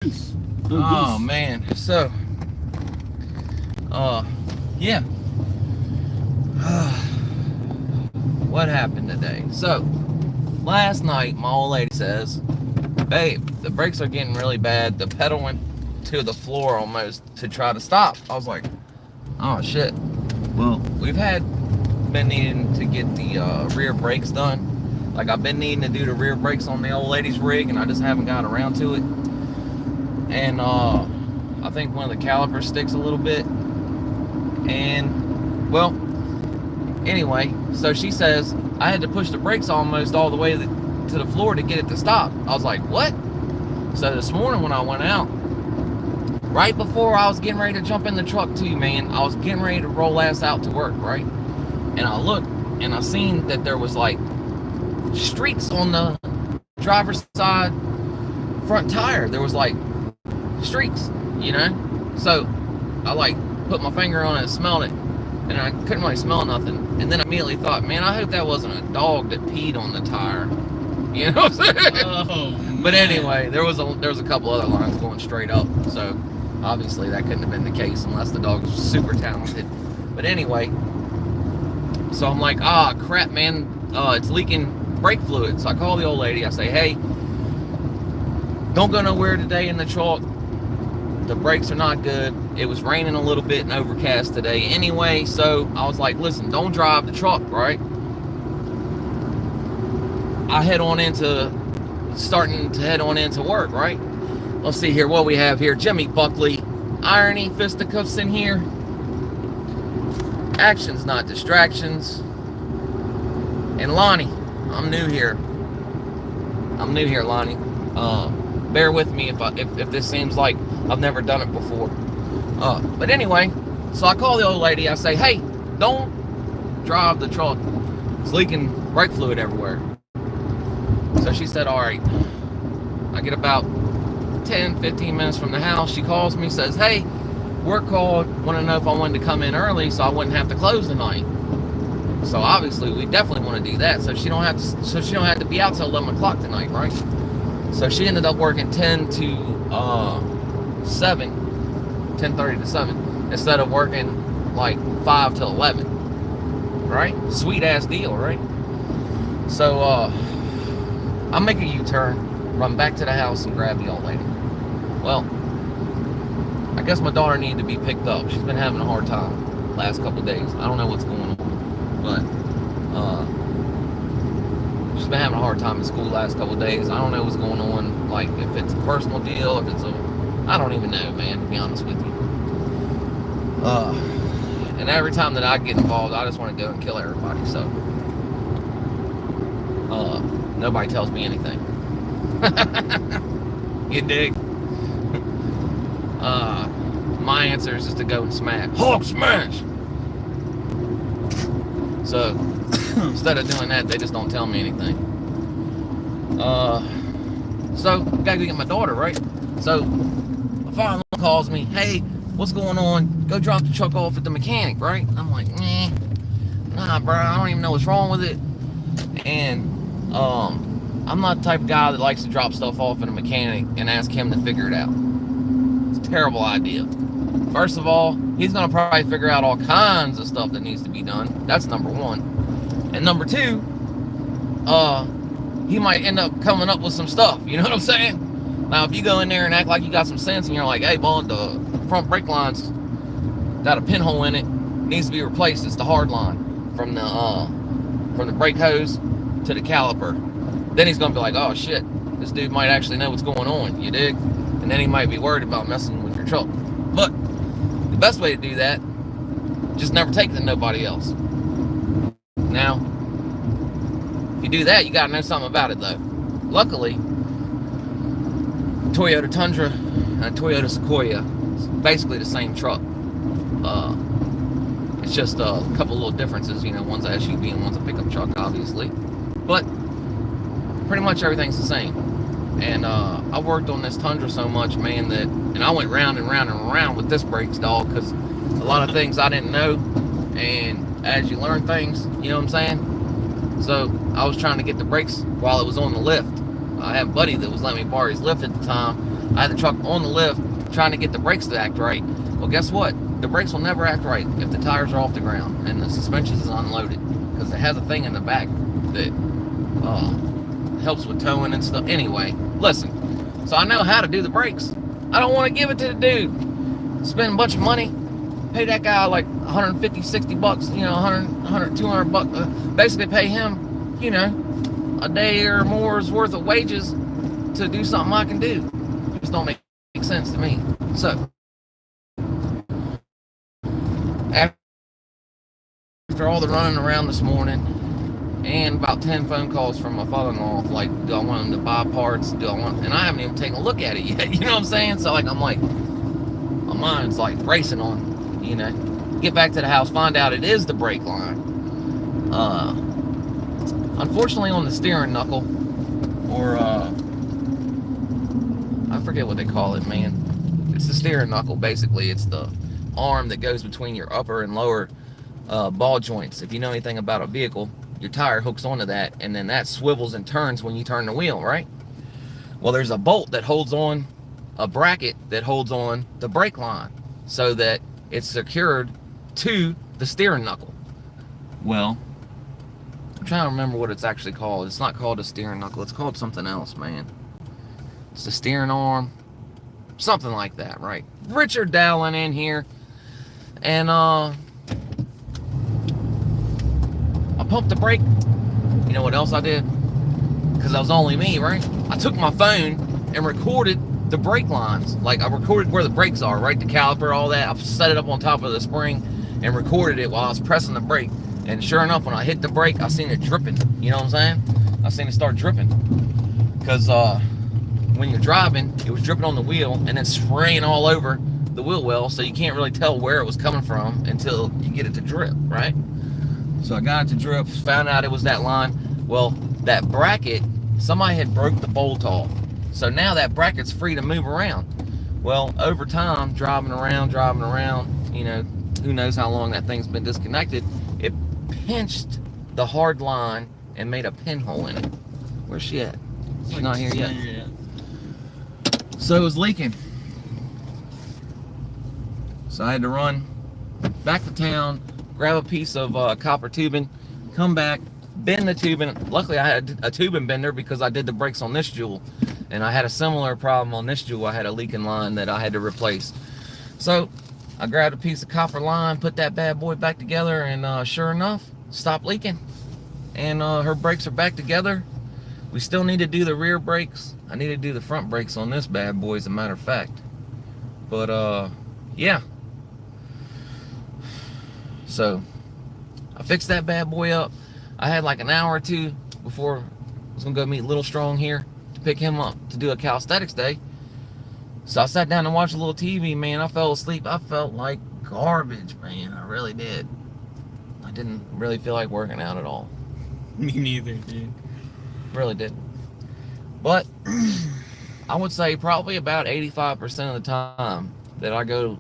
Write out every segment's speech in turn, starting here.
Oh man, so yeah. What happened today? So last night my old lady says, babe, the brakes are getting really bad. The pedal went to the floor almost to try to stop. I was like, oh shit. Well, we've had been needing to get the rear brakes done. Like, I've been needing to do the rear brakes on the old lady's rig, and I just haven't got around to it. And I think one of the calipers sticks a little bit. And well, anyway, so she says I had to push the brakes almost all the way to the floor to get it to stop. I was like, what? So this morning when I went out, right before I was getting ready to jump in the truck too, man, I was getting ready to roll ass out to work, right? And I looked and I seen that there was like streaks on the driver's side front tire. There was like streaks, you know? So I like put my finger on it and smelled it, and I couldn't really smell nothing. And then I immediately thought, man, I hope that wasn't a dog that peed on the tire. You know what I'm saying? Oh, but anyway, there was a couple other lines going straight up, so obviously that couldn't have been the case unless the dog was super talented. But anyway, so I'm like, ah, crap, man, it's leaking brake fluid. So I call the old lady. I say, hey, don't go nowhere today in the truck. The brakes are not good. It was raining a little bit and overcast today anyway, so I was like, listen, don't drive the truck, right? I starting to head on into work, right? Let's see here what we have here. Jimmy Buckley, irony, fisticuffs in here. Actions, not distractions. And Lonnie, I'm new here, Lonnie. Bear with me if this seems like I've never done it before. But anyway, so I call the old lady. I say, hey, don't drive the truck. It's leaking brake fluid everywhere. So she said, all right. I get about 10, 15 minutes from the house. She calls me, says, hey, work called, want to know if I wanted to come in early so I wouldn't have to close tonight. So obviously we definitely want to do that. So she don't have to be out till 11 o'clock tonight, right? So she ended up working 10 to 7, 10:30 to 7, instead of working like 5 till 11, right? Sweet ass deal, right? So I make a U-turn, run back to the house and grab the old lady. Well, I guess my daughter needed to be picked up. She's been having a hard time last couple of days. I don't know what's going on, but she's been having a hard time in school the last couple of days. I don't know what's going on, like if it's a personal deal, if it's I don't even know, man, to be honest with you. And every time that I get involved, I just want to go and kill everybody, so nobody tells me anything. You dig? My answer is just to go and smash. Hulk smash! So instead of doing that, they just don't tell me anything. So gotta go get my daughter, right? So my father calls me, hey, what's going on? Go drop the truck off at the mechanic, right? I'm like, nah, bro, I don't even know what's wrong with it. And I'm not the type of guy that likes to drop stuff off at a mechanic and ask him to figure it out. It's a terrible idea. First of all, he's gonna probably figure out all kinds of stuff that needs to be done. That's number one. And number two, he might end up coming up with some stuff. You know what I'm saying? Now, if you go in there and act like you got some sense and you're like, hey, bud, the front brake line's got a pinhole in it, needs to be replaced. It's the hard line from the brake hose to the caliper. Then he's gonna be like, oh shit, this dude might actually know what's going on. You dig? And then he might be worried about messing with your truck. But the best way to do that, just never take it to nobody else. Now, if you do that, you gotta know something about it though. Luckily, Toyota Tundra and Toyota Sequoia is basically the same truck. It's just a couple little differences, you know, one's a SUV and one's a pickup truck, obviously. But pretty much everything's the same. And I worked on this Tundra so much, man, and I went round and round and round with this brakes, dog, because a lot of things I didn't know, and as you learn things, you know what I'm saying? So I was trying to get the brakes while it was on the lift. I had a buddy that was letting me borrow his lift at the time. I had the truck on the lift trying to get the brakes to act right. Well, guess what? The brakes will never act right if the tires are off the ground and the suspension is unloaded, because it has a thing in the back that helps with towing and stuff. Anyway, listen, so I know how to do the brakes. I don't want to give it to the dude. Spend a bunch of money, pay that guy like 150, 60 bucks, 100, 200 bucks, basically pay him, a day or more's worth of wages to do something I can do. It just don't make sense to me. So, after all the running around this morning and about 10 phone calls from my father-in-law, like, do I want him to buy parts? And I haven't even taken a look at it yet, you know what I'm saying? So, like, I'm like, my mind's like racing on, get back to the house, find out it is the brake line. Unfortunately, on the steering knuckle, or, I forget what they call it, man. It's the steering knuckle, basically. It's the arm that goes between your upper and lower ball joints. If you know anything about a vehicle, your tire hooks onto that, and then that swivels and turns when you turn the wheel, right? Well, there's a bolt that holds on, a bracket that holds on the brake line so that it's secured to the steering knuckle. Well, I'm trying to remember what it's actually called. It's not called a steering knuckle. It's called something else, man. It's the steering arm. Something like that, right? Richard Dowling in here. And, I pumped the brake. You know what else I did? Because that was only me, right? I took my phone and recorded the brake lines. Like, I recorded where the brakes are, right? The caliper, all that. I set it up on top of the spring and recorded it while I was pressing the brake. And sure enough, when I hit the brake, I seen it dripping. You know what I'm saying? I seen it start dripping. Because when you're driving, it was dripping on the wheel and then spraying all over the wheel well, so you can't really tell where it was coming from until you get it to drip, right? So I got it to drip, found out it was that line. Well, that bracket, somebody had broke the bolt off. So now that bracket's free to move around. Well, over time, driving around, who knows how long that thing's been disconnected, it pinched the hard line and made a pinhole in it. Where's she at? She's not here yet. So it was leaking. So I had to run back to town, grab a piece of copper tubing, come back, bend the tubing. Luckily I had a tubing bender because I did the brakes on this jewel, and I had a similar problem on this jewel. I had a leaking line that I had to replace. So I grabbed a piece of copper line, put that bad boy back together, and sure enough, stopped leaking. And her brakes are back together. We still need to do the rear brakes. I need to do the front brakes on this bad boy, as a matter of fact. But yeah. So I fixed that bad boy up. I had like an hour or two before I was gonna go meet Little Strong here to pick him up to do a calisthenics day. So I sat down and watched a little TV, man. I fell asleep. I felt like garbage, man. I really did. I didn't really feel like working out at all. Me neither, dude. Really didn't. But I would say probably about 85% of the time that I go,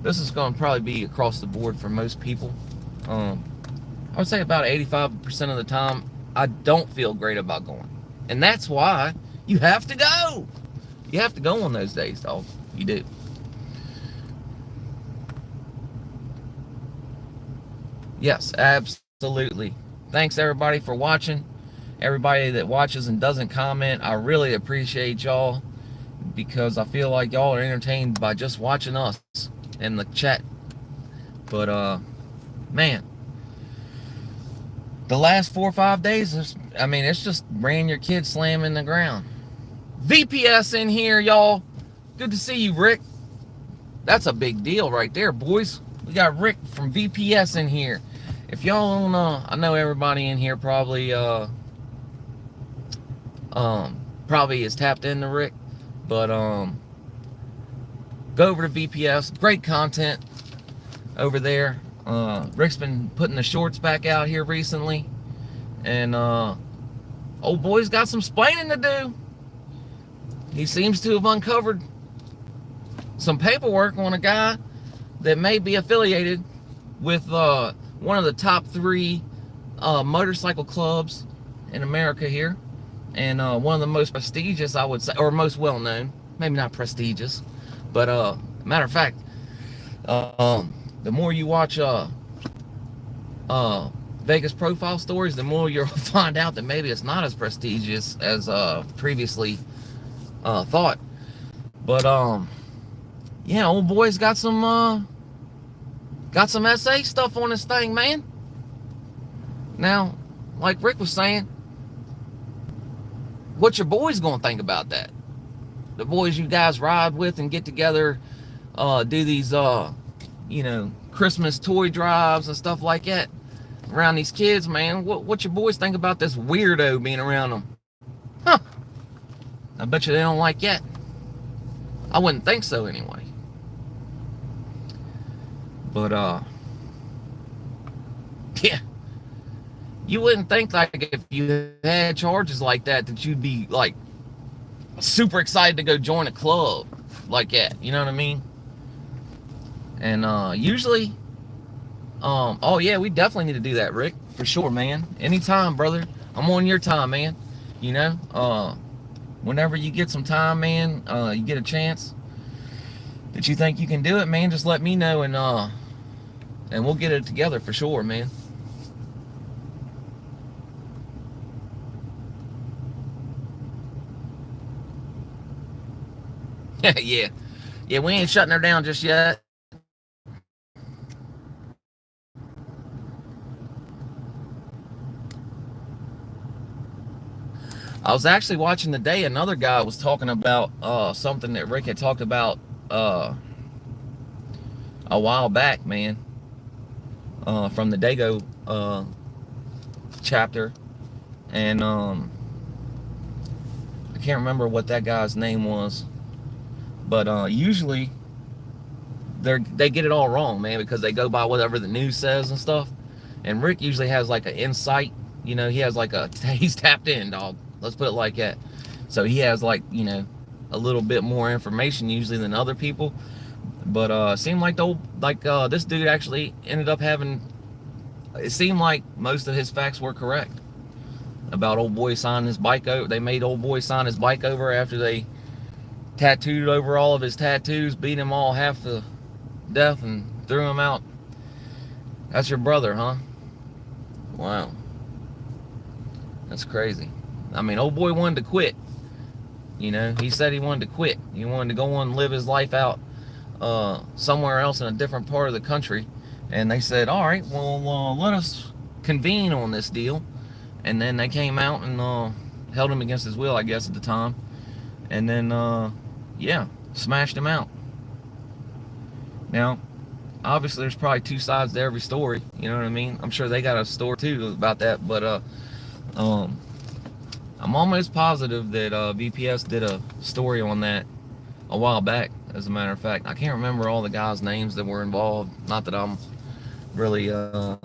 this is going to probably be across the board for most people. I would say about 85% of the time I don't feel great about going. And that's why you have to go. You have to go on those days, dog. You do. Yes, absolutely. Thanks everybody for watching. Everybody that watches and doesn't comment, I really appreciate y'all, because I feel like y'all are entertained by just watching us in the chat. But man, the last 4 or 5 days, it's just ran your kid slamming the ground. VPS in here, y'all. Good to see you, Rick. That's a big deal right there, boys. We got Rick from VPS in here. If y'all don't know, I know everybody in here probably is tapped into Rick, but go over to VPS. Great content over there. Rick's been putting the shorts back out here recently, and old boy's got some splaining to do. He seems to have uncovered some paperwork on a guy that may be affiliated with one of the top 3 motorcycle clubs in America here, and one of the most prestigious, I would say, or most well-known. maybe not prestigious, but matter of fact, the more you watch Vegas profile stories, the more you'll find out that maybe it's not as prestigious as previously thought. But yeah, old boy's got some SA stuff on this thing, man. Now, like Rick was saying, what's your boys gonna think about that? The boys you guys ride with and get together, do these Christmas toy drives and stuff like that around these kids, man. What your boys think about this weirdo being around them? Huh. I bet you they don't like that. I wouldn't think so anyway. But yeah. You wouldn't think, like, if you had charges like that you'd be like super excited to go join a club like that, you know what I mean? And usually oh yeah, we definitely need to do that, Rick, for sure, man. Anytime, brother. I'm on your time, man. You know, whenever you get some time, man, you get a chance that you think you can do it, man, just let me know, and we'll get it together for sure, man. Yeah, we ain't shutting her down just yet. I was actually watching today, another guy was talking about something that Rick had talked about a while back, man, from the Dago chapter, and I can't remember what that guy's name was, but usually they get it all wrong, man, because they go by whatever the news says and stuff. And Rick usually has like an insight, you know, he has like he's tapped in, dog. Let's put it like that. So he has, like, you know, a little bit more information usually than other people. But it seemed like this dude actually ended up having. It seemed like most of his facts were correct about old boy signing his bike over. They made old boy sign his bike over after they tattooed over all of his tattoos, beat him all half to death, and threw him out. That's your brother, huh? Wow, that's crazy. I mean, old boy wanted to quit. You know, he said he wanted to quit. He wanted to go on and live his life out somewhere else in a different part of the country. And they said, all right, well, let us convene on this deal. And then they came out and held him against his will, I guess, at the time. And then, yeah, smashed him out. Now, obviously, there's probably two sides to every story. You know what I mean? I'm sure they got a story, too, about that. But, I'm almost positive that VPS did a story on that a while back, as a matter of fact. I can't remember all the guys' names that were involved. Not that I'm really not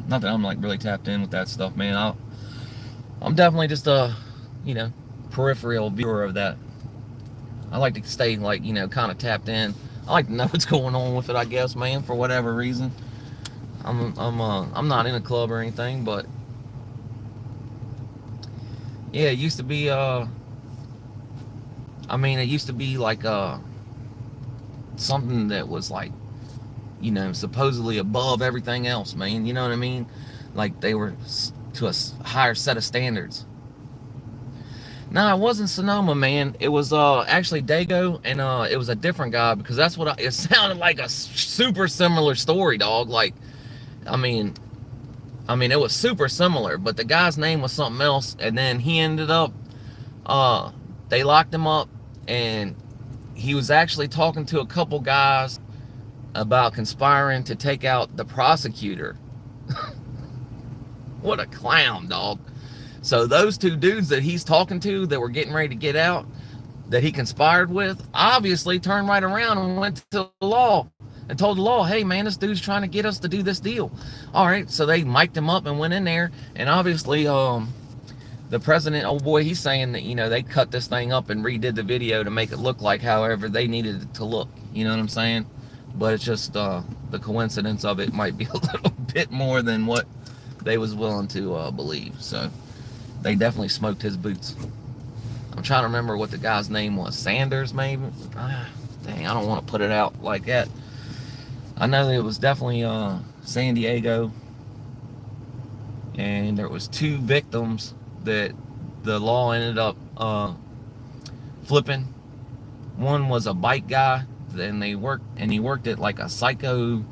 that I'm like really tapped in with that stuff, man. I'm definitely just a, you know, peripheral viewer of that. I like to stay, like, you know, kind of tapped in. I like to know what's going on with it, I guess, man, for whatever reason. I'm not in a club or anything, but yeah, it used to be I mean, it used to be like something that was, like, you know, supposedly above everything else, man. You know what I mean? Like, they were to a higher set of standards. No, it wasn't Sonoma, man. It was actually Dago, and it was a different guy, because that's what it sounded like, a super similar story, dog. Like, I mean, it was super similar, but the guy's name was something else, and then he ended up, they locked him up, and he was actually talking to a couple guys about conspiring to take out the prosecutor. What a clown, dog. So those two dudes that he's talking to that were getting ready to get out, that he conspired with, obviously turned right around and went to the law and told the law, hey, man, this dude's trying to get us to do this deal. All right, so they mic'd him up and went in there, and obviously the president, old boy, he's saying that, you know, they cut this thing up and redid the video to make it look like however they needed it to look. You know what I'm saying? But it's just the coincidence of it might be a little bit more than what they was willing to believe. So They definitely smoked his boots. I'm trying to remember what the guy's name was. Sanders, maybe? Dang, I don't want to put it out like that. I know it was definitely San Diego. And there was 2 victims that the law ended up flipping. One was a bike guy, and he worked at like a Psycho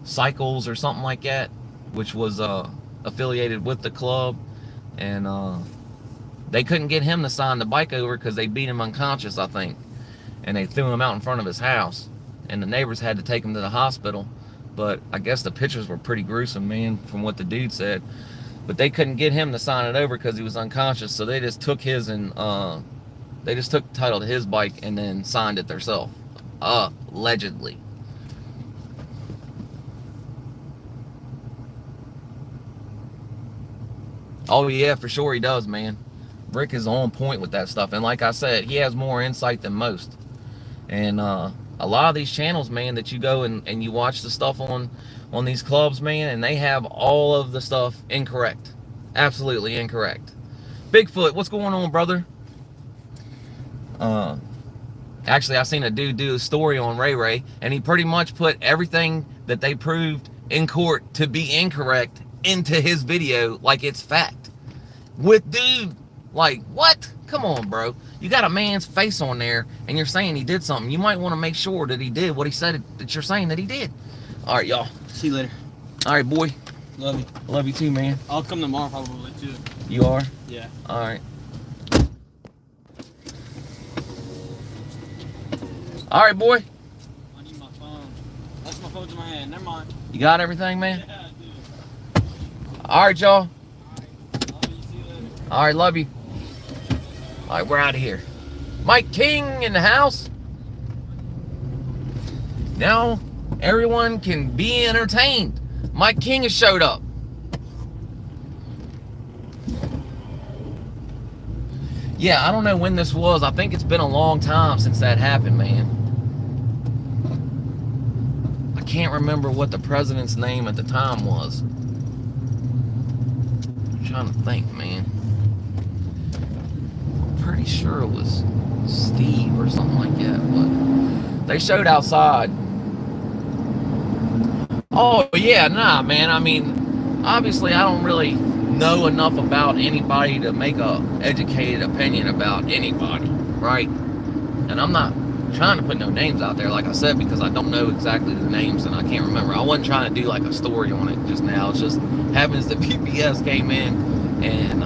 Cycles or something like that, which was affiliated with the club, and they couldn't get him to sign the bike over because they beat him unconscious, I think, and they threw him out in front of his house, and the neighbors had to take him to the hospital. But I guess the pictures were pretty gruesome, man, from what the dude said. But they couldn't get him to sign it over because he was unconscious, so they just took his and they just took the title to his bike and then signed it themselves, allegedly. Oh yeah, for sure he does, man. Rick is on point with that stuff, and like I said, he has more insight than most. And a lot of these channels, man, that you go and you watch the stuff on these clubs, man, and they have all of the stuff incorrect. Absolutely incorrect. Bigfoot, what's going on, brother? Actually, I seen a dude do a story on Ray Ray, and he pretty much put everything that they proved in court to be incorrect into his video like it's fact. With dude, like, what? Come on, bro. You got a man's face on there, and you're saying he did something. You might want to make sure that he did what he said that you're saying that he did. All right, y'all. See you later. All right, boy. Love you. Love you too, man. I'll come tomorrow probably too. You are? Yeah. All right. All right, boy. I need my phone. That's my phone's in my hand. Never mind. You got everything, man? Yeah, I do. All right, y'all. Alright. Love you. See you later. All right, love you. All right, we're out of here. Mike King in the house. Now everyone can be entertained. Mike King has showed up. Yeah, I don't know when this was. I think it's been a long time since that happened, man. I can't remember what the president's name at the time was. I'm trying to think, man. Pretty sure it was Steve or something like that, but they showed outside. Oh yeah, nah, man. I mean, obviously I don't really know enough about anybody to make a educated opinion about anybody, right? And I'm not trying to put no names out there, like I said, because I don't know exactly the names and I can't remember. I wasn't trying to do like a story on it just now. It just happens that PPS came in and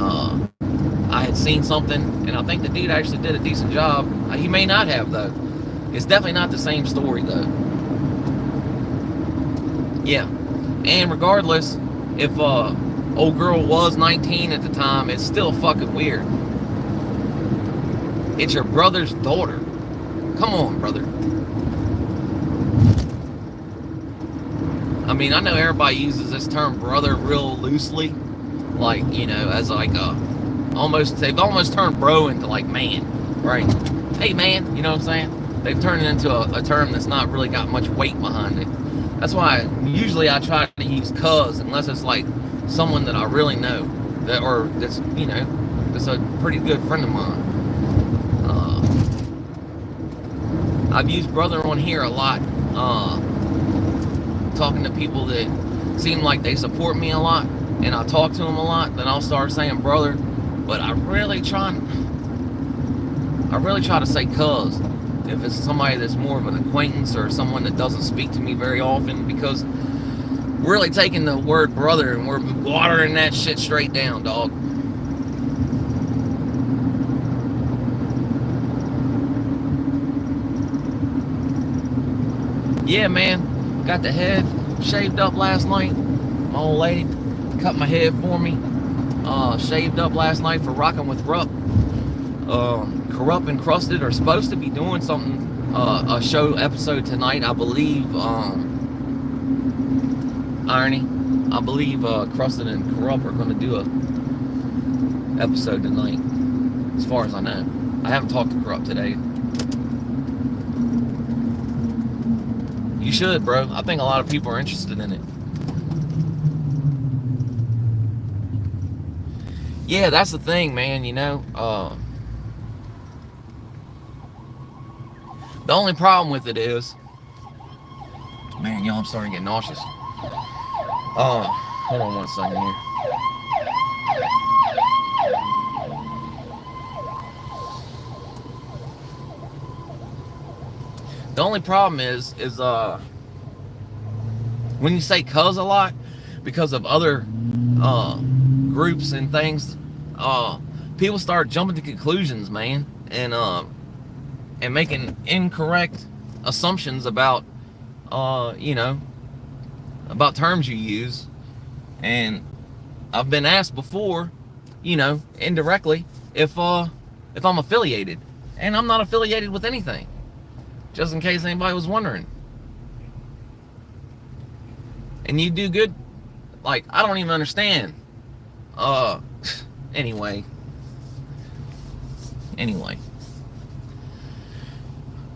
I had seen something, and I think the dude actually did a decent job. He may not have, though. It's definitely not the same story, though. Yeah. And regardless, if old girl was 19 at the time, it's still fucking weird. It's your brother's daughter. Come on, brother. I mean, I know everybody uses this term brother real loosely. Like, you know, as like a... they've almost turned bro into like man, right? Hey man, you know what I'm saying? They've turned it into a term that's not really got much weight behind it. That's why usually I try to use cuz unless it's like someone that I really know, that or that's, you know, that's a pretty good friend of mine. I've used brother on here a lot, talking to people that seem like they support me a lot, and I talk to them a lot. Then I'll start saying brother. But I really try to say cuz if it's somebody that's more of an acquaintance or someone that doesn't speak to me very often, because we're really taking the word brother and we're watering that shit straight down, dog. Yeah, man, got the head shaved up last night. My old lady cut my head for me. Shaved up last night for rocking with Rupp. Corrupt and Crusted are supposed to be doing something, a show episode tonight, I believe. Irony, I believe Crusted and Corrupt are going to do a episode tonight, as far as I know. I haven't talked to Corrupt today. You should, bro. I think a lot of people are interested in it. Yeah, that's the thing, man. The only problem with it is, man, y'all, I'm starting to get nauseous. Hold on one second here. The only problem is when you say "cuz" a lot, because of other uh, groups and things, people start jumping to conclusions, man, and making incorrect assumptions about you know, about terms you use. And I've been asked before, indirectly, if I'm affiliated, and I'm not affiliated with anything. Just in case anybody was wondering. And you do good. Like, I don't even understand. Uh, anyway.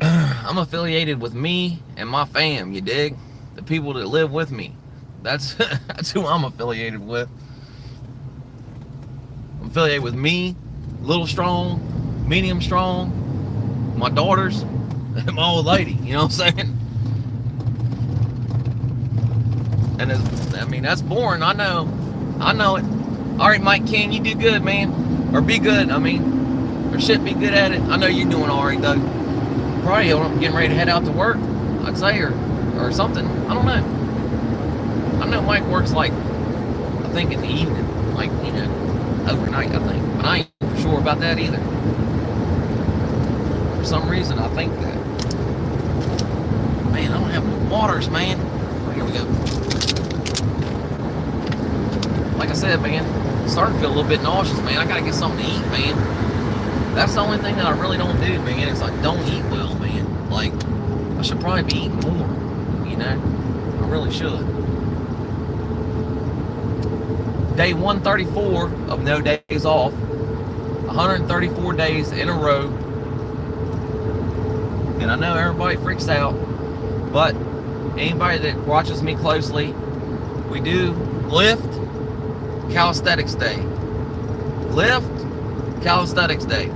I'm affiliated with me and my fam, you dig? The people that live with me. That's that's who I'm affiliated with. I'm affiliated with me, little strong, medium strong, my daughters, and my old lady. You know what I'm saying? And that's boring. I know it. All right, Mike King, you do good, man. Or be good. Or should be good at it. I know you're doing all right, Doug. Probably getting ready to head out to work, I'd say, or something. I don't know. I know Mike works I think in the evening, overnight, I think. But I ain't for sure about that either. For some reason, I think that. Man, I don't have any waters, man. Oh, here we go. Like I said, man, I'm starting to feel a little bit nauseous, man. I gotta get something to eat, man. That's the only thing that I really don't do, man. It's don't eat well, man. I should probably be eating more, I really should. Day 134 of no days off. 134 days in a row. And I know everybody freaks out, but anybody that watches me closely, we do lift calisthenics day. Lift calisthenics day.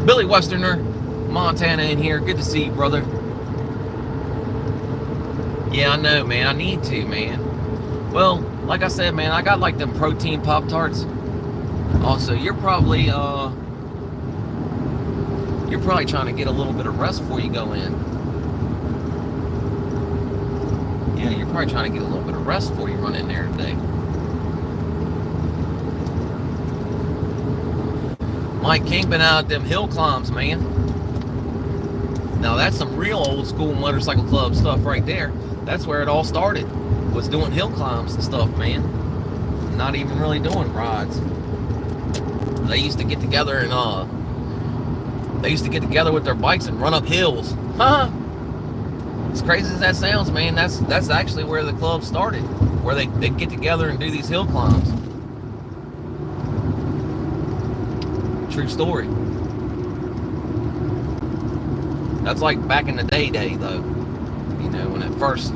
Billy Westerner, Montana in here. Good to see you, brother. Yeah, I know, man. I need to, man. Well, like I said, man, I got them protein Pop-Tarts. Also, you're probably trying to get a little bit of rest before you go in. Yeah, you're probably trying to get a little bit of rest before you run in there today. Mike King been out at them hill climbs, man. Now that's some real old school motorcycle club stuff right there. That's where it all started, was doing hill climbs and stuff, man. Not even really doing rides. They used to get together with their bikes and run up hills. Huh? As crazy as that sounds, man, that's actually where the club started, where they get together and do these hill climbs. True story. That's back in the day though. When it first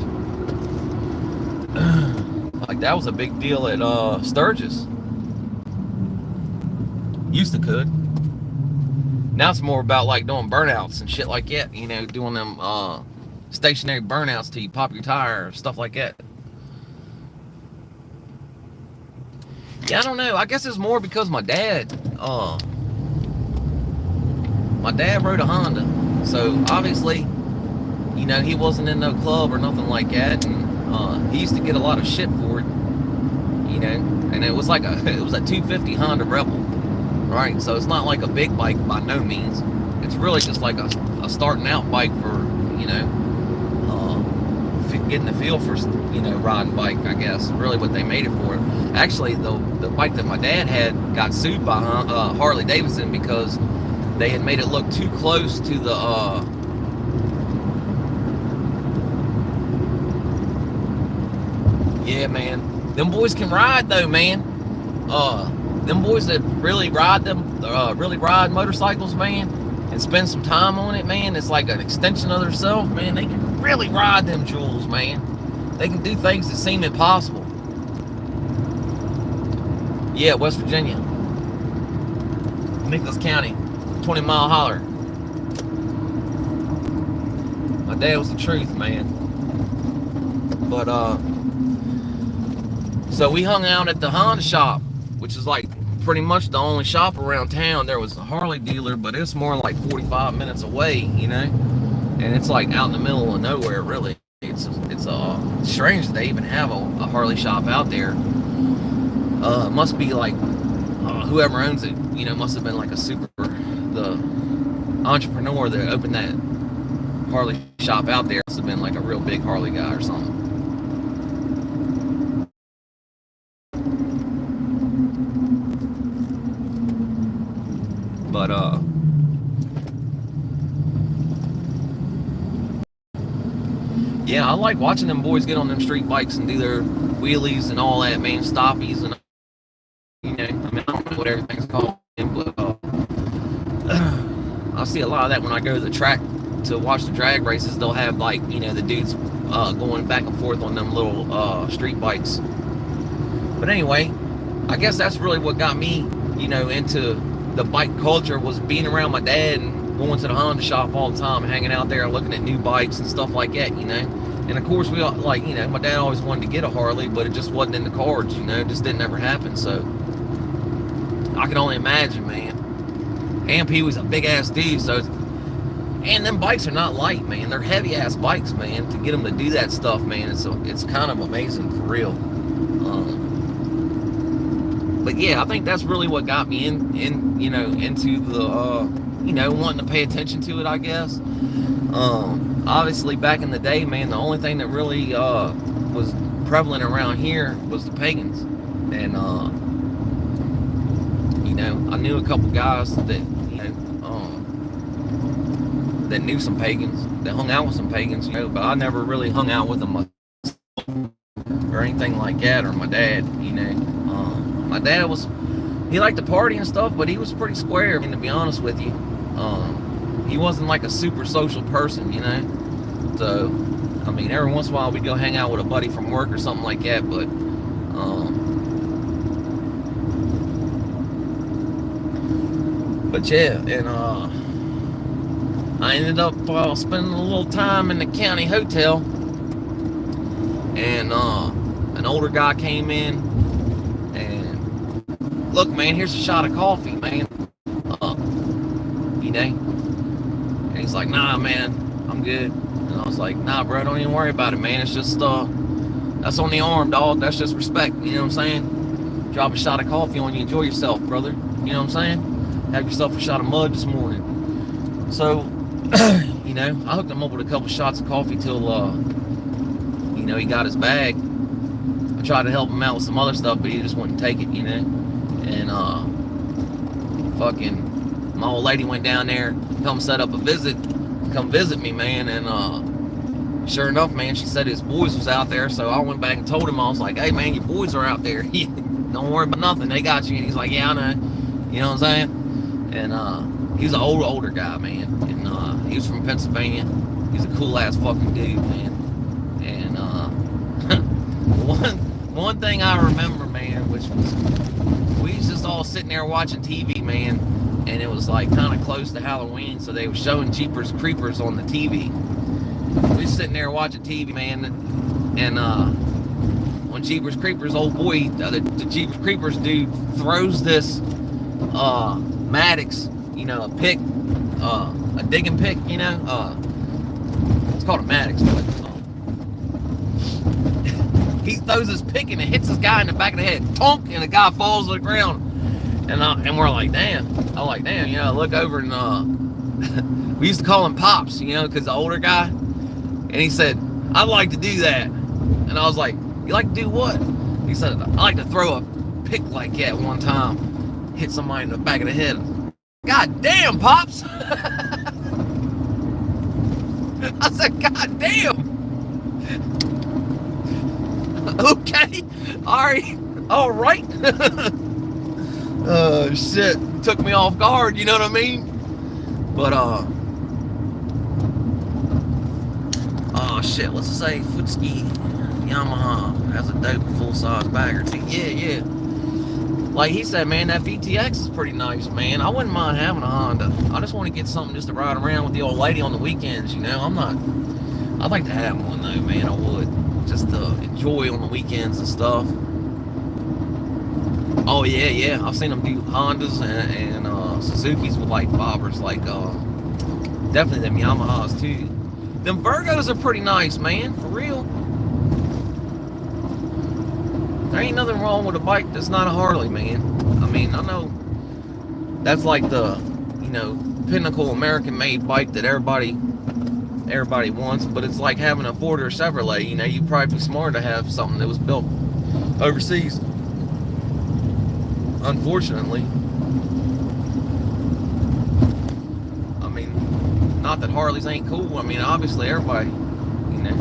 that was a big deal at Sturgis. Used to could. Now it's more about doing burnouts and shit like that, doing them stationary burnouts till you pop your tire, stuff like that. Yeah, I don't know. I guess it's more because my dad rode a Honda, so obviously, he wasn't in no club or nothing like that, and he used to get a lot of shit for it, and it was a 250 Honda Rebel, right? So it's not like a big bike by no means. It's really just like a starting out bike for, getting the feel for, riding bike, I guess. Really what they made it for. Actually, the bike that my dad had got sued by Harley Davidson because they had made it look too close to the yeah, man, them boys can ride though, man. Them boys that really ride motorcycles, man, and spend some time on it, man, it's like an extension of themselves, man. They can really ride them jewels, man. They can do things that seem impossible. Yeah, West Virginia. Nicholas County. 20-mile holler. My dad was the truth, man. But, so we hung out at the Honda shop, which is like pretty much the only shop around town. There was a Harley dealer, but it's more like 45 minutes away, you know? And it's like out in the middle of nowhere, really. It's strange that they even have a Harley shop out there. Must be like whoever owns it, you know, must have been like the entrepreneur that opened that Harley shop out there must have been like a real big Harley guy or something. But yeah, I like watching them boys get on them street bikes and do their wheelies and all that, man, stoppies and, you know, I mean, I don't know what everything's called, but I see a lot of that when I go to the track to watch the drag races. They'll have, like, you know, the dudes going back and forth on them little street bikes. But anyway, I guess that's really what got me, you know, into the bike culture, was being around my dad and going to the Honda shop all the time, hanging out there, looking at new bikes and stuff like that, you know. And of course, we all, like, you know, my dad always wanted to get a Harley, but it just wasn't in the cards, you know. It just didn't ever happen. So I can only imagine, man. And Pee Wee's a big ass dude, so and them bikes are not light, man. They're heavy ass bikes, man. To get them to do that stuff, man, it's kind of amazing for real. But yeah, I think that's really what got me in you know, into the you know, wanting to pay attention to it, I guess. Obviously back in the day, man, the only thing that really was prevalent around here was the pagans. And you know, I knew a couple guys that, you know, that knew some pagans, that hung out with some pagans, you know, but I never really hung out with them or anything like that, or my dad, you know. My dad he liked to party and stuff, but he was pretty square, I mean, to be honest with you. He wasn't like a super social person, you know. So, I mean, every once in a while we'd go hang out with a buddy from work or something like that, but yeah, and I ended up spending a little time in the county hotel, and an older guy came in, and look, man, here's a shot of coffee, man. You know, and he's like, nah, man, I'm good. And I was like, nah, bro, don't even worry about it, man. It's just that's on the arm, dog. That's just respect. You know what I'm saying? Drop a shot of coffee on you, enjoy yourself, brother. You know what I'm saying? Have yourself a shot of mud this morning. So, you know, I hooked him up with a couple shots of coffee till, you know, he got his bag. I tried to help him out with some other stuff, but he just wouldn't take it, you know. And, fucking, my old lady went down there, come set up a visit, come visit me, man. And, sure enough, man, she said his boys was out there. So I went back and told him, I was like, hey, man, your boys are out there. Don't worry about nothing. They got you. And he's like, yeah, I know. You know what I'm saying? And he was an older guy, man, and he was from Pennsylvania. He's a cool ass fucking dude, man. And one thing I remember, man, which was we was just all sitting there watching TV, man, and it was like kind of close to Halloween, so they were showing Jeepers Creepers on the TV. We was sitting there watching TV, man, and when Jeepers Creepers, old boy, the Jeepers Creepers dude throws this Maddox, you know, a pick, a digging pick, you know, it's called a Maddox, but he throws his pick and it hits this guy in the back of the head, tonk, and the guy falls to the ground, and we're like, damn. I'm like, damn, you know, I look over and we used to call him Pops, you know, because the older guy, and he said, I'd like to do that, and I was like, you like to do what? He said, I like to throw a pick like that one time. Hit somebody in the back of the head. God damn, Pops! I said, God damn! Okay, alright. Shit, took me off guard, you know what I mean? But, oh shit, let's say Futski Yamaha has a dope full-size bag or two. Yeah. like he said, man, that VTX is pretty nice, man. I wouldn't mind having a Honda. I just want to get something just to ride around with the old lady on the weekends, you know. I'd like to have one though, man. I would, just to enjoy on the weekends and stuff. Oh yeah. I've seen them do Hondas and Suzuki's with like bobbers, like definitely them Yamahas too. Them Virgos are pretty nice, man, for real. There ain't nothing wrong with a bike that's not a Harley, man. I mean, I know that's like the, you know, pinnacle American-made bike that everybody wants, but it's like having a Ford or Chevrolet. You know, you'd probably be smarter to have something that was built overseas. Unfortunately. I mean, not that Harleys ain't cool. I mean, obviously everybody, you know.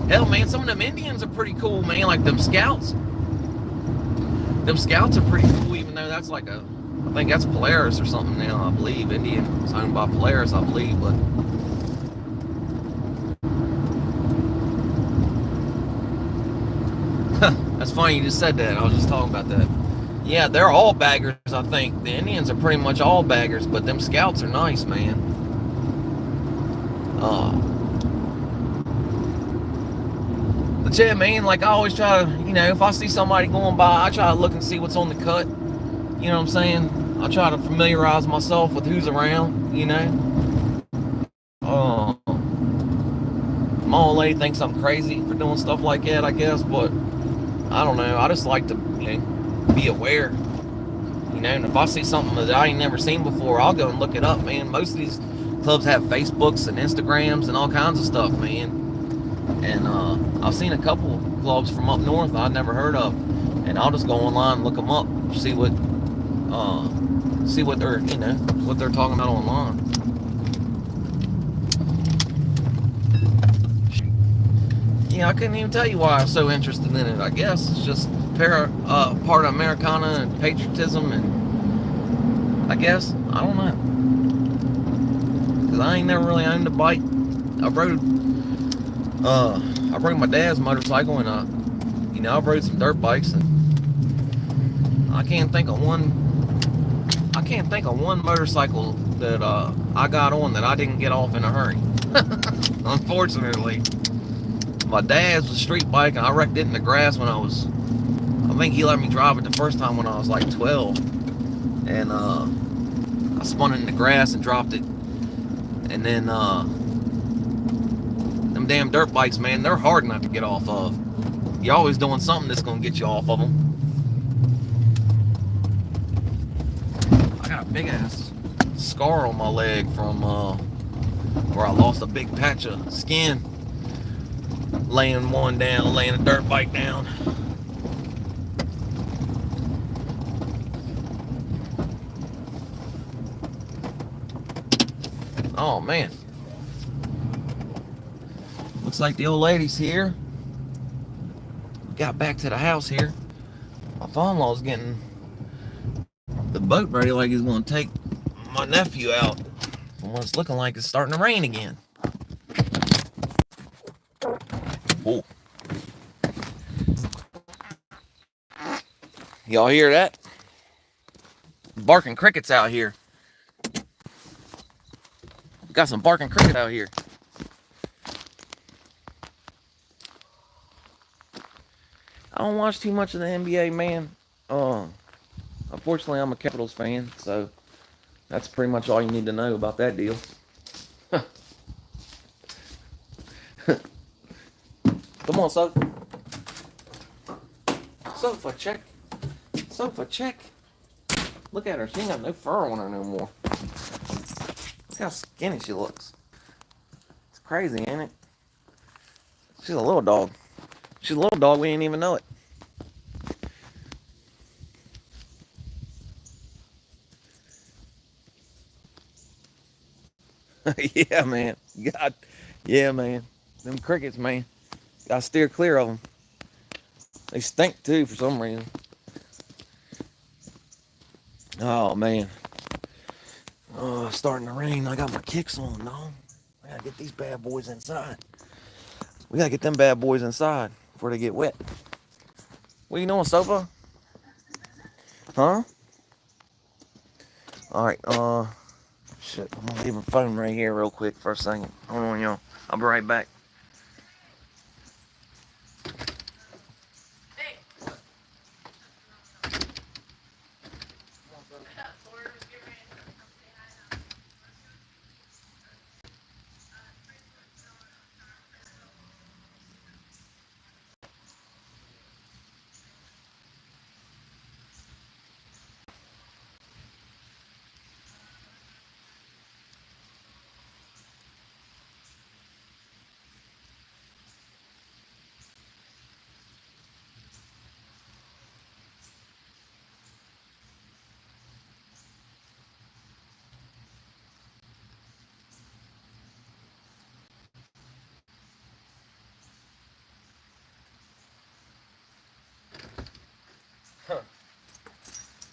Hell, man, some of them Indians are pretty cool, man. Like them Scouts. Them Scouts are pretty cool, even though that's like a, I think that's Polaris or something now, I believe. Indian is owned by Polaris, I believe, but that's funny you just said that. I was just talking about that. Yeah, they're all baggers, I think. The Indians are pretty much all baggers, but them Scouts are nice, man. But yeah, man, like I always try to, you know, if I see somebody going by, I try to look and see what's on the cut. You know what I'm saying? I try to familiarize myself with who's around, you know. My old lady thinks I'm crazy for doing stuff like that, I guess, but I don't know. I just like to, you know, be aware. You know, and if I see something that I ain't never seen before, I'll go and look it up, man. Most of these clubs have Facebooks and Instagrams and all kinds of stuff, man. And I've seen a couple clubs from up north I'd never heard of, and I'll just go online and look them up, see what they're, you know, what they're talking about online. Yeah, I couldn't even tell you why I'm so interested in it. I guess it's just part of Americana and patriotism, and I guess I don't know, because I ain't never really owned a bike. I rode my dad's motorcycle, and you know, I've rode some dirt bikes, and I can't think of one motorcycle that I got on that I didn't get off in a hurry. Unfortunately, my dad's was a street bike, and I wrecked it in the grass when I think he let me drive it the first time when I was like 12, and I spun it in the grass and dropped it, and then them damn dirt bikes, man, they're hard not to get off of. You're always doing something that's gonna get you off of them. I got a big ass scar on my leg from where I lost a big patch of skin laying a dirt bike down. Oh man, looks like the old lady's here. We got back to the house here. My father-in-law's getting the boat ready, like he's gonna take my nephew out from what it's looking like it's starting to rain again. Oh, y'all hear that? Barking crickets out here. Got some barking cricket out here. I don't watch too much of the NBA, man. Unfortunately, I'm a Capitals fan, so that's pretty much all you need to know about that deal. Come on, Sofa. Sofa, check. Sofa, check. Look at her. She ain't got no fur on her no more. Look how skinny she looks. It's crazy, ain't it? She's a little dog. She's a little dog. We didn't even know it. Yeah, man. God. Yeah, man. Them crickets, man. Gotta steer clear of them. They stink, too, for some reason. Oh, man. Oh, it's starting to rain. I got my kicks on, dog. I gotta get these bad boys inside. We gotta get them bad boys inside before they get wet. What are you doing, Sofa? Huh? Alright, shit, I'm gonna leave my phone right here real quick for a second. Hold on, y'all. I'll be right back.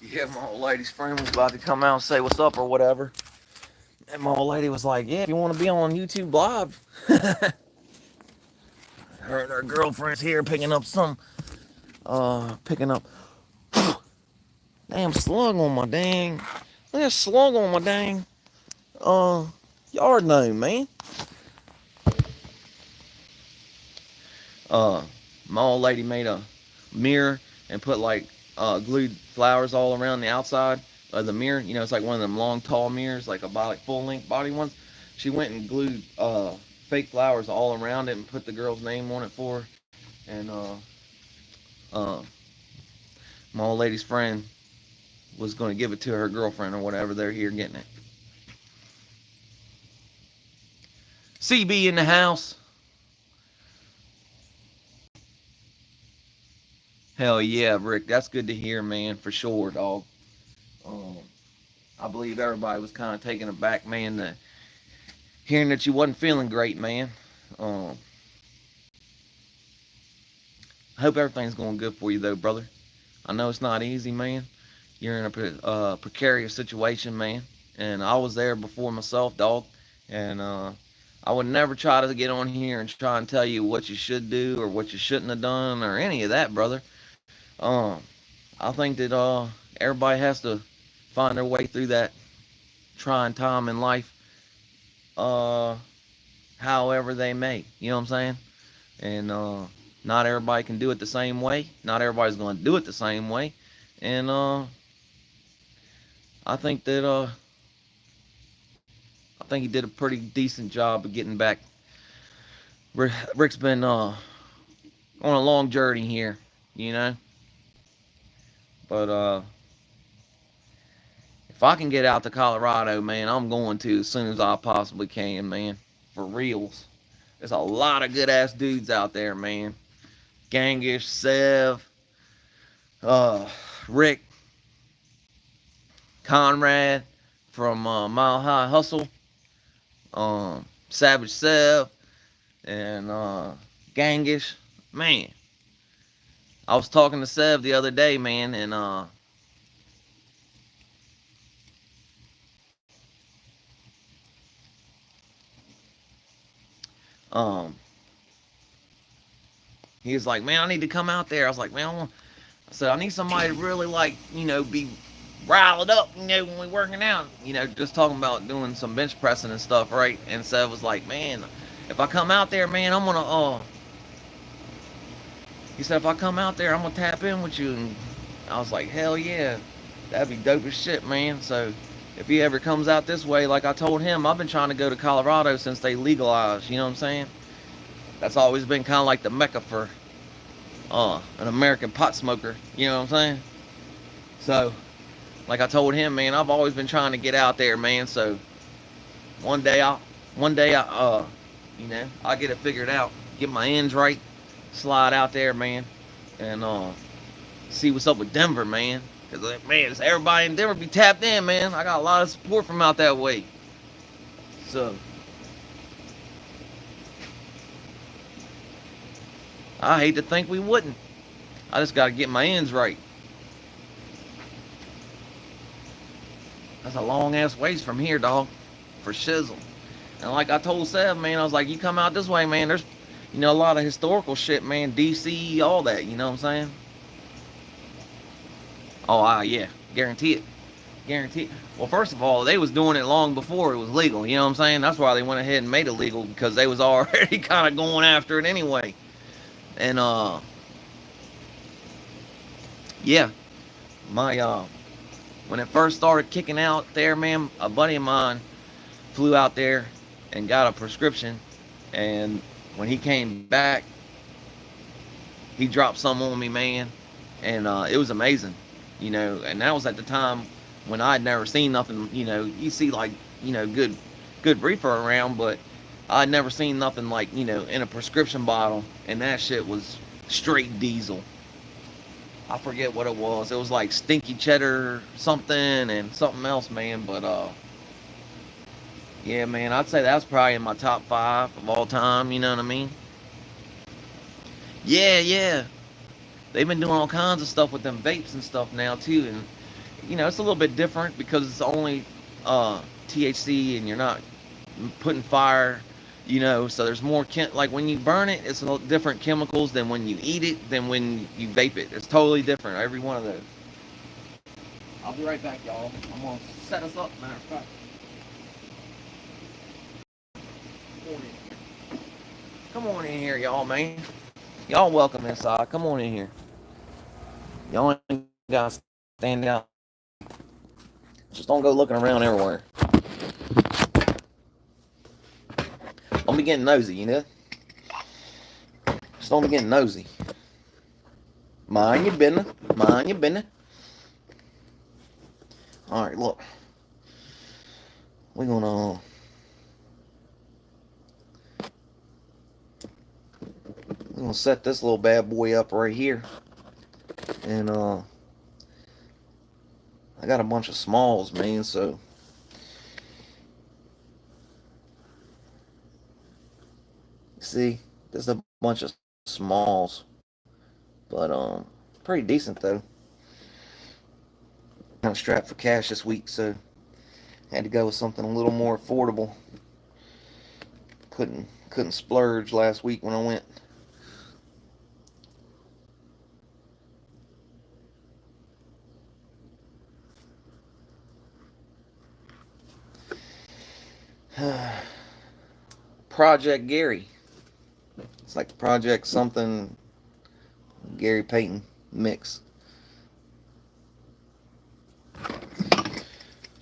Yeah, my old lady's friend was about to come out and say what's up or whatever. And my old lady was like, yeah, if you want to be on YouTube Live. Her and her girlfriend's here picking up damn slug on my dang. Look at slug on my dang yard gnome, man. Uh my old lady made a mirror and put like glued flowers all around the outside of the mirror. You know, it's like one of them long tall mirrors, like a body, full length body ones. She went and glued fake flowers all around it and put the girl's name on it for her. And uh my old lady's friend was going to give it to her girlfriend or whatever. They're here getting it. CB in the house. Hell yeah, Rick. That's good to hear, man, for sure, dog. Um, I believe everybody was kind of taken aback, man, to hearing that you wasn't feeling great, man. Um, I hope everything's going good for you, though, brother. I know it's not easy, man. You're in a precarious situation, man. And I was there before myself, dog. And I would never try to get on here and try and tell you what you should do or what you shouldn't have done or any of that, brother. Um, I think that everybody has to find their way through that trying time in life, uh, however they may. You know what I'm saying? And not everybody can do it the same way. Not everybody's going to do it the same way. And I think that I think he did a pretty decent job of getting back. Rick's been on a long journey here, you know. But if I can get out to Colorado, man, I'm going to as soon as I possibly can, man. For reals. There's a lot of good ass dudes out there, man. Gangish, Sev, Rick, Conrad from Mile High Hustle, Savage Sev, and Gangish. Man, I was talking to Sev the other day, man, and um, he was like, man, I need to come out there. I was like, man, I said, I need somebody to really, like, you know, be riled up, you know, when we working out, you know, just talking about doing some bench pressing and stuff, right? And Sev was like, man, if I come out there, man, I'm gonna he said, if I come out there, I'm gonna tap in with you. And I was like, hell yeah, that'd be dope as shit, man. So if he ever comes out this way, like I told him, I've been trying to go to Colorado since they legalized, you know what I'm saying? That's always been kind of like the mecca for an American pot smoker, you know what I'm saying? So, like I told him, man, I've always been trying to get out there, man. So one day I, you know, I'll get it figured out, get my ends right, slide out there, man, and see what's up with Denver, man. Cause man, everybody in Denver be tapped in, man. I got a lot of support from out that way. So I hate to think we wouldn't. I just gotta get my ends right. That's a long ass ways from here, dog. For shizzle. And like I told Sev, man, I was like, you come out this way, man, there's, you know, a lot of historical shit, man. DC, all that, you know what I'm saying? Oh, yeah, guarantee it. Guarantee. Well, first of all, they was doing it long before it was legal. You know what I'm saying? That's why they went ahead and made it legal, because they was already kind of going after it anyway. And yeah, my when it first started kicking out there, man, a buddy of mine flew out there and got a prescription, and when he came back, he dropped some on me, man, and it was amazing, you know. And that was at the time when I'd never seen nothing. You know, you see like, you know, good reefer around, but I'd never seen nothing like, you know, in a prescription bottle, and that shit was straight diesel. I forget what it was. It was like stinky cheddar something and something else, man. But yeah, man, I'd say that's probably in my top 5 of all time. You know what I mean? Yeah, yeah. They've been doing all kinds of stuff with them vapes and stuff now too, and you know, it's a little bit different because it's only THC, and you're not putting fire. You know, so there's more like when you burn it, it's a different chemicals than when you eat it, than when you vape it. It's totally different. Every one of those. I'll be right back, y'all. I'm gonna set us up. Matter of fact. Come on in here, y'all, man. Y'all welcome inside. Come on in here. Y'all ain't gotta stand out. Just don't go looking around everywhere. Don't be getting nosy, you know? Just don't be getting nosy. Mind your business. Mind your business. Alright, look. We're gonna set this little bad boy up right here. And I got a bunch of smalls, man, so see, there's a bunch of smalls. But pretty decent though. Kind of strapped for cash this week, so had to go with something a little more affordable. Couldn't splurge last week when I went. Project Gary. It's like Project something Gary Payton mix.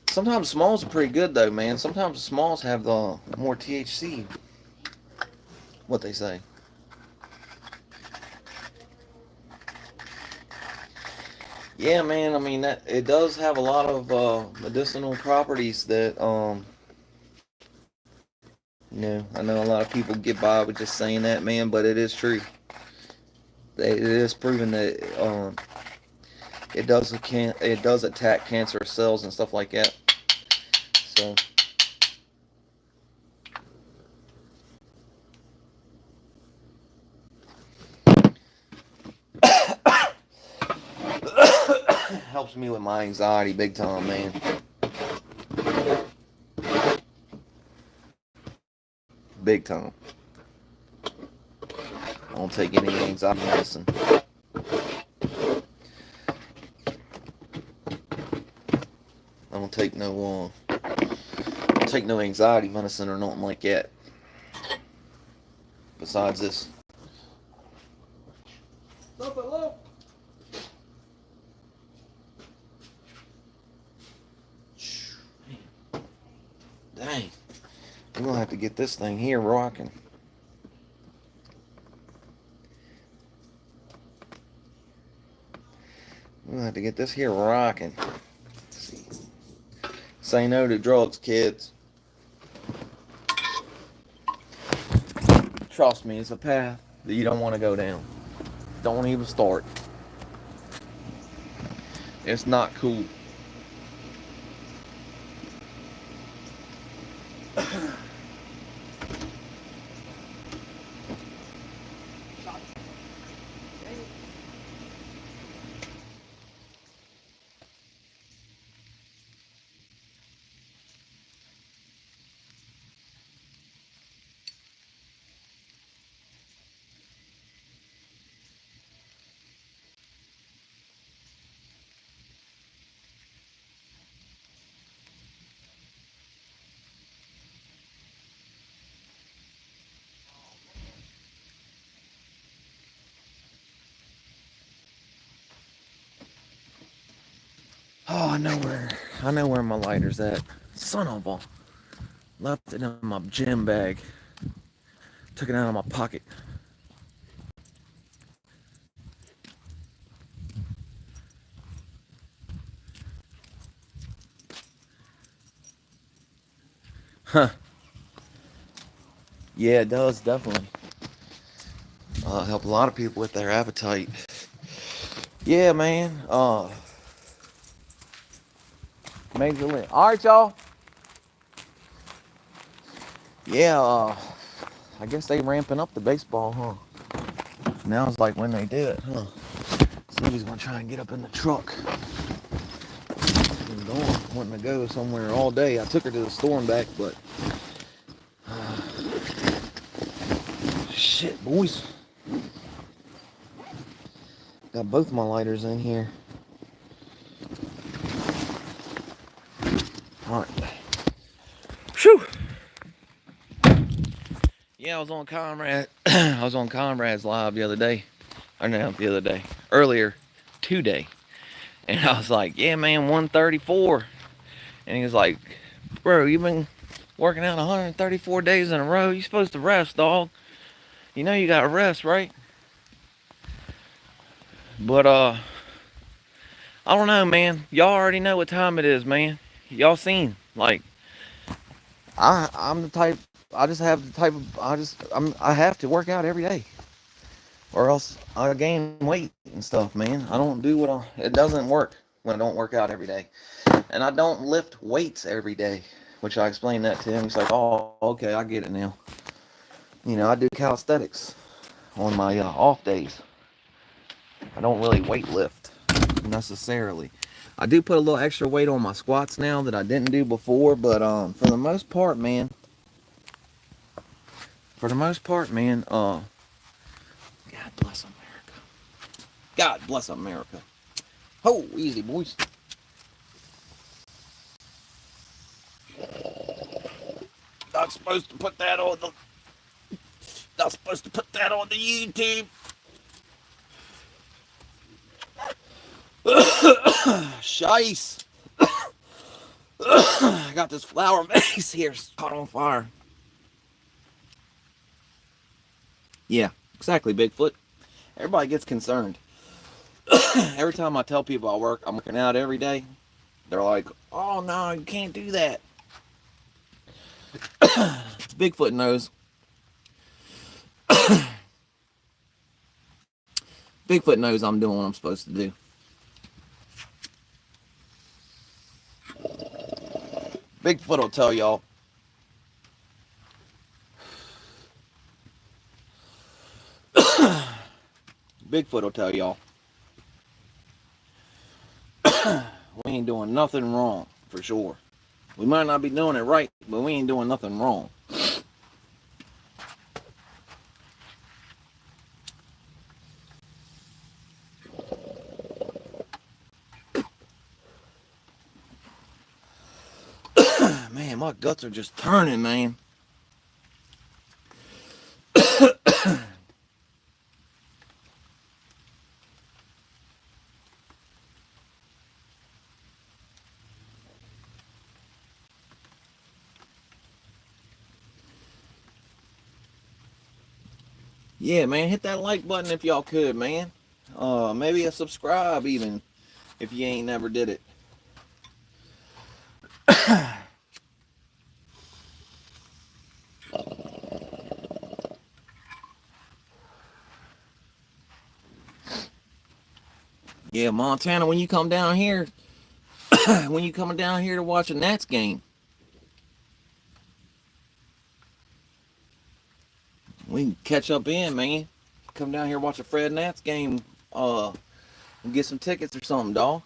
Sometimes smalls are pretty good though, man. Sometimes smalls have the more THC. What they say. Yeah, man. I mean, that it does have a lot of medicinal properties that you know. I know a lot of people get by with just saying that, man, but it is true. It is proven that it does attack cancer cells and stuff like that. So helps me with my anxiety big time, man. Big time. I don't take any anxiety medicine. I don't take no anxiety medicine or nothing like that. Besides this. Dang. We're gonna have to get this thing here rocking. We're gonna have to get this here rocking. Say no to drugs, kids. Trust me, it's a path that you don't want to go down. Don't even start. It's not cool. Oh, I know where my lighter's at. Son of a, left it in my gym bag. Took it out of my pocket. Huh. Yeah, it does, definitely. Help a lot of people with their appetite. Yeah, man. Major League. All right, y'all. Yeah, I guess they ramping up the baseball, huh? Now it's like when they do it, huh? Somebody's gonna try and get up in the truck. I'm going, wanting to go somewhere all day. I took her to the store and back, but shit, boys. Got both my lighters in here. All right. Phew. Yeah, I was on Comrade. I was on Comrades Live the other day. Or no, the other day. Earlier today. And I was like, yeah, man, 134. And he was like, bro, you've been working out 134 days in a row. You're supposed to rest, dog. You know you gotta rest, right? But I don't know, man. Y'all already know what time it is, man. Y'all seen. Like, I'm the type, I just have the type of, I have to work out every day. Or else I gain weight and stuff, man. I don't do it doesn't work when I don't work out every day. And I don't lift weights every day, which I explained that to him. He's like, oh, okay, I get it now. You know, I do calisthenics on my off days. I don't really weight lift necessarily. I do put a little extra weight on my squats now that I didn't do before, but for the most part, man, God bless America. God bless America. Oh, easy, boys. Not supposed to put that on the. Not supposed to put that on the YouTube. Shice. I got this flower vase here caught on fire. Yeah, exactly, Bigfoot. Everybody gets concerned. Every time I tell people I'm working out every day, they're like, oh no, you can't do that. Bigfoot knows. Bigfoot knows I'm doing what I'm supposed to do. Bigfoot will tell y'all. Bigfoot will tell y'all. We ain't doing nothing wrong, for sure. We might not be doing it right, but we ain't doing nothing wrong. Man, my guts are just turning, man. Yeah, man, hit that like button if y'all could, man. Maybe a subscribe even if you ain't never did it. Yeah, Montana, when you come down here, when you coming down here to watch a Nats game, we can catch up in, man. Come down here watch a Fred Nats game, and get some tickets or something, dawg.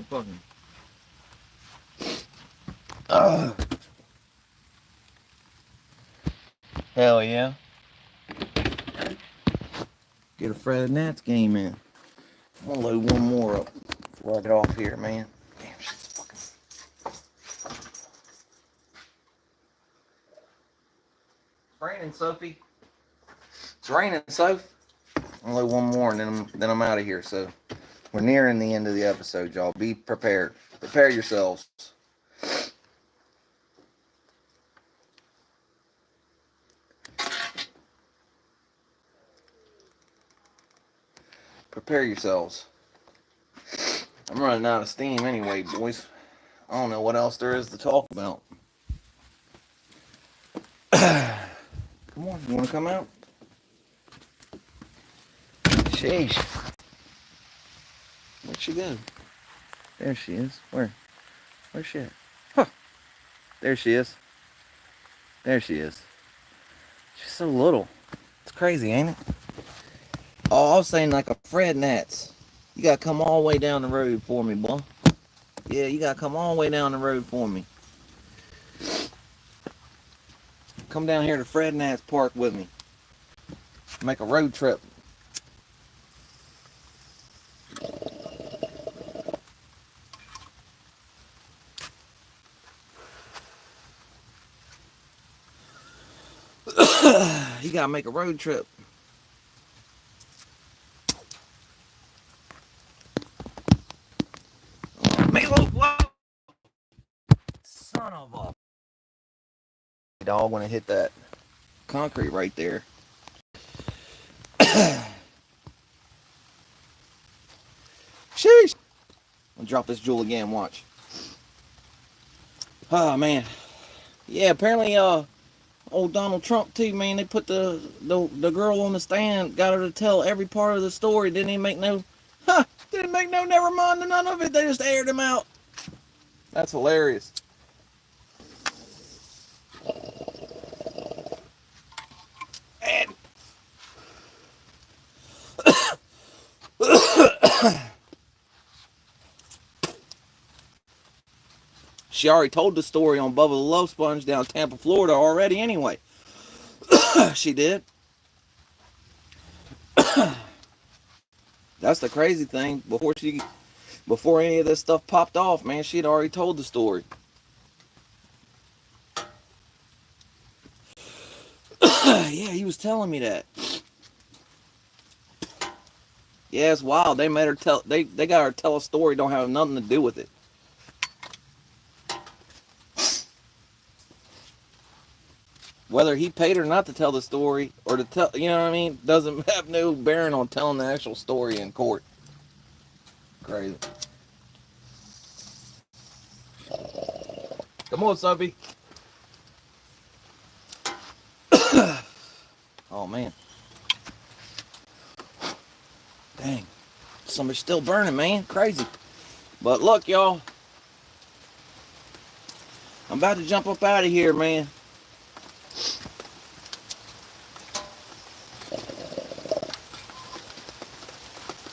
Fucking. Hell yeah. Get a Fred Nats game in. I'm gonna load one more up before I get off here, man. Damn, shit's fucking. It's raining, Sophie. It's raining, Soph. I'm gonna load one more and then I'm out of here. So we're nearing the end of the episode, y'all. Be prepared. Prepare yourselves. Prepare yourselves. I'm running out of steam anyway, boys. I don't know what else there is to talk about. Come on, you want to come out? Sheesh. Where'd she go? There she is. Where's she at? Huh. There she is. There she is. She's so little. It's crazy, ain't it? Oh, I was saying like a Fred Nats. You gotta come all the way down the road for me, boy. Yeah, you gotta come all the way down the road for me. Come down here to Fred Nats Park with me. Make a road trip. You gotta make a road trip. Oh, man, whoa. Son of a dog when I hit that concrete right there. Sheesh. I'll drop this jewel again, watch. Oh man. Yeah, apparently old Donald Trump too, man. They put the girl on the stand, got her to tell every part of the story. Didn't even make no didn't make no never mind none of it. They just aired him out. That's hilarious. And she already told the story on Bubba the Love Sponge down Tampa, Florida already anyway. She did. That's the crazy thing. Before any of this stuff popped off, man, she'd already told the story. Yeah, he was telling me that. Yeah, it's wild. They made her tell. They got her to tell a story. Don't have nothing to do with it. Whether he paid her not to tell the story or to tell, you know what I mean, doesn't have no bearing on telling the actual story in court. Crazy. Come on, Sophie. Oh man. Dang. Somebody's still burning, man. Crazy. But look, y'all. I'm about to jump up out of here, man.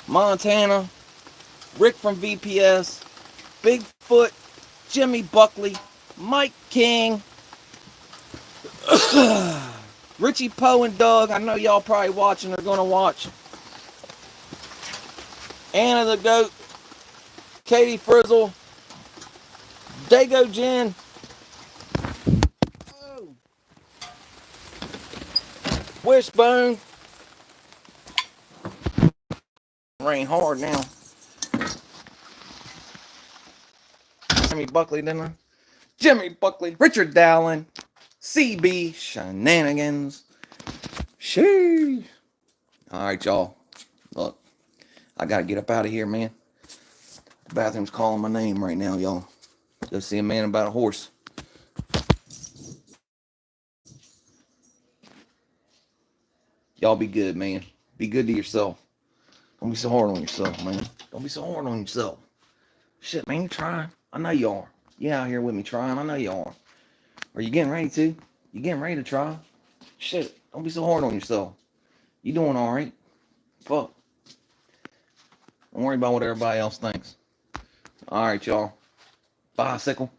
Montana, Rick from VPS, Bigfoot, Jimmy Buckley, Mike King, Richie Poe and Doug. I know y'all probably watching or gonna watch. Anna the Goat, Katie Frizzle, Dago Jen. Oh. Wishbone. Rain hard now. Jimmy Buckley, didn't I? Jimmy Buckley, Richard Dallin, CB Shenanigans. Sheesh. Alright, y'all. Look, I gotta get up out of here, man. The bathroom's calling my name right now, y'all. Go see a man about a horse. Y'all be good, man. Be good to yourself. Don't be so hard on yourself, man. Don't be so hard on yourself. Shit, man, you're trying. I know you are. You out here with me trying. I know you are. Are you getting ready to? You getting ready to try? Shit, don't be so hard on yourself. You doing all right? Fuck. Don't worry about what everybody else thinks. All right, y'all. Bicycle.